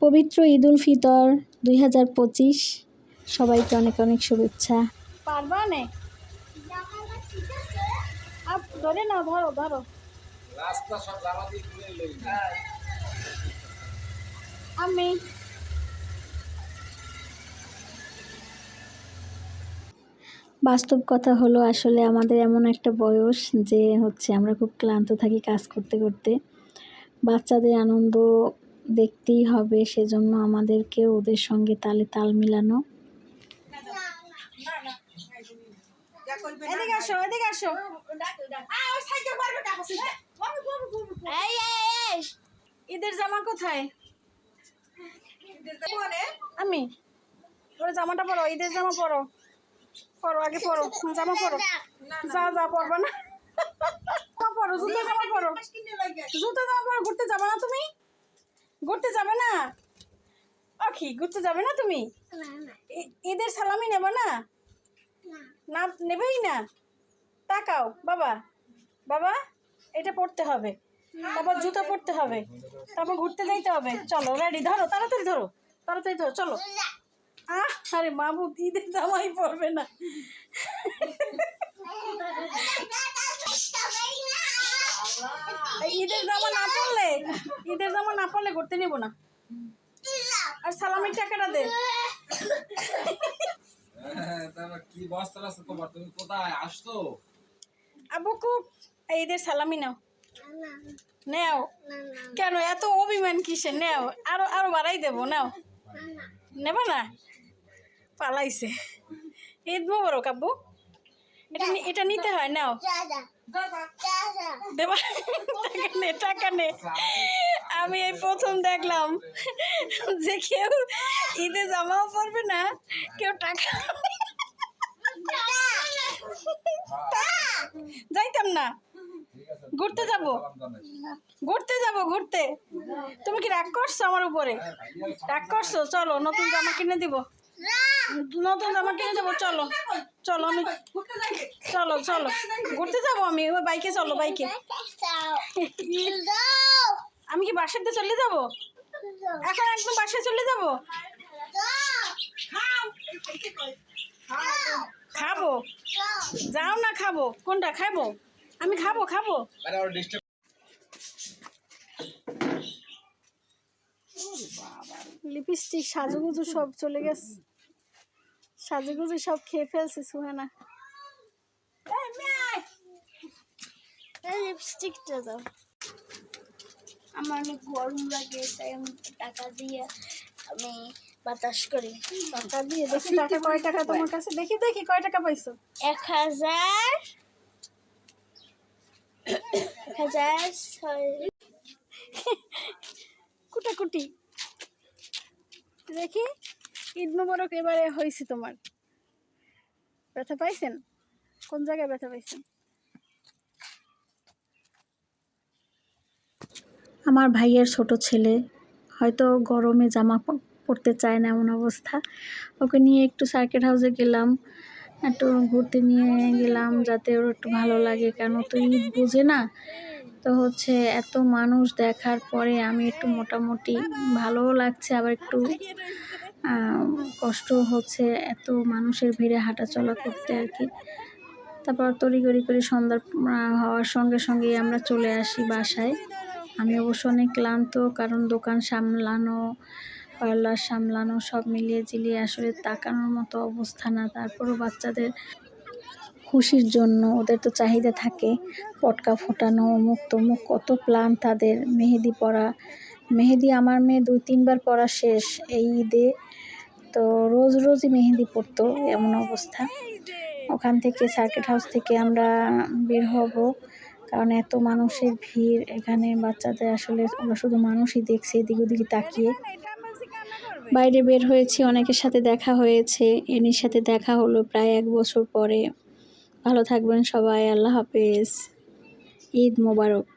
পবিত্র ঈদ উল ফিতর 2025 সবাইকে অনেক অনেক শুভেচ্ছা। পারবা নে আপ ধরে নাও, ধরো ধরো রাস্তা সব জামা দিয়ে তুলে লই। আমি বাস্তব কথা হলো, আসলে আমাদের এমন একটা বয়স যে আমরা খুব ক্লান্ত থাকি কাজ করতে করতে। বাচ্চাদের আনন্দ দেখতেই হবে, সেজন্য আমাদেরকে ওদের সঙ্গে তালে তাল মিলানো। ঈদের জামা কোথায়? আমি ওরা জামাটা পরো, ঈদের জামা পরো, পরো আগে পরো, জামা পরো। যা যা পরবা না, পরো জুতো জামা পরো, জুতো জামা পরো। ঘুরতে যাবে না তুমি? ঘুরতে যাবে না? অখি ঘুরতে যাবে না তুমি? ঈদের সালামি নেবা না? না নেবেই না? তাকাও বাবা, বাবা এটা পড়তে হবে, তারপর জুতো পরতে হবে, তারপর ঘুরতে যাইতে হবে। চলো রেডি, ধরো তাড়াতাড়ি ধরো, তাড়াতাড়ি ধরো, চলো। আরে মামু ঈদের জামাই পরবে না। ঈদের জামা না পরলে, ঈদের জামা না পরলে ঘুরতে নেব না। আর সালামির টাকাটা দে। কি বস্তা আছে তোমার, তুমি কোথায় আসছো? আবুকু ঈদের সালামি নাও, নেও। কেন এত অভিমান কিসে? নেও, আরো আরো বাড়াই দেবো, নাও। নেবা না? পালাইছে। ঈদ মোবারক আব্বু, এটা নিতে হয়, নাও। দেবা টাকা নে, টাকা নে। আমি এই প্রথম দেখলাম যে কেউ ঈদে জামাও পরবে না, কেউ টাকা। যাইতাম না, ঘুরতে যাব, ঘুরতে যাব, ঘুরতে। তুমি কি রাগ করছো আমার উপরে? রাগ করছো? চলো নতুন জামা কিনে দিব, নতুন জামা কিনে দেবো। চলো চলো, আমি চলো চলো ঘুরতে যাবো। আমি ওই বাইকে, চলো বাইকে। আমি কি বাসার দিয়ে চলে যাবো এখন? একদম বাসায় চলে যাবো? খাবো, যাও না, খাবো। কোনটা খাবো? আমি খাবো, খাবো। লিপস্টিক সাজুগুজু সব চলে গেছে, সাজুগুজু সব খেয়ে ফেলছে সুহানা। লিপস্টিকটা দাও। আমার অনেক গরম লাগে, তাই আমি টাকা দিয়ে আমি বাতাস করি। টাকা দিয়ে দেখি, টাকা কয় টাকা তোমার কাছে? দেখি দেখি কয় টাকা পাইছো? 1000 কুটাকুটি। দেখি ঈদ মোবারক এবারে হয়েছে তোমার। ব্যথা পাইছেন? কোন জায়গায় ব্যথা পাইছেন? আমার ভাইয়ের ছোট ছেলে হয়তো গরমে জামা পরতে চায় না, এমন অবস্থা। ওকে নিয়ে একটু সার্কিট হাউসে গেলাম, একটু ঘুরতে নিয়ে গেলাম যাতে ওর একটু ভালো লাগে, কেন তো ঈদ বুঝে না। তো এত মানুষ দেখার পরে আমি একটু মোটামুটি ভালোও লাগছে, আবার একটু কষ্ট হচ্ছে এত মানুষের ভিড়ে হাঁটাচলা করতে আর কি। তারপর তড়িঘড়ি করে সন্ধ্যা হওয়ার সঙ্গে সঙ্গে আমরা চলে আসি বাসায়। আমি অবশ্য অনেক ক্লান্ত, কারণ দোকান সামলানো, পার্লার সামলানো, সব মিলিয়ে জিলিয়ে আসলে তাকানোর মতো অবস্থা না। তারপরও বাচ্চাদের খুশির জন্য ওদের তো চাহিদা থাকে, পটকা ফোটানো, অমুক তমুক, কত প্ল্যান তাদের। মেহেদি পরা, মেহেদি আমার মেয়ে 2-3 বার পরা শেষ এই ঈদে। তো রোজ রোজই মেহেদি পড়তো, এমন অবস্থা। ওখান থেকে সার্কিট হাউস থেকে আমরা বের হব, কারণ এত মানুষের ভিড় এখানে। বাচ্চাদের আসলে ওরা শুধু মানুষই দেখছে, এদিক ওদিকে তাকিয়ে। বাইরে বের হয়েছি, অনেকের সাথে দেখা হয়েছে। এনির সাথে দেখা হলো প্রায় 1 বছর পরে। ভালো থাকবেন সবাই, আল্লাহ হাফেজ, ঈদ মোবারক।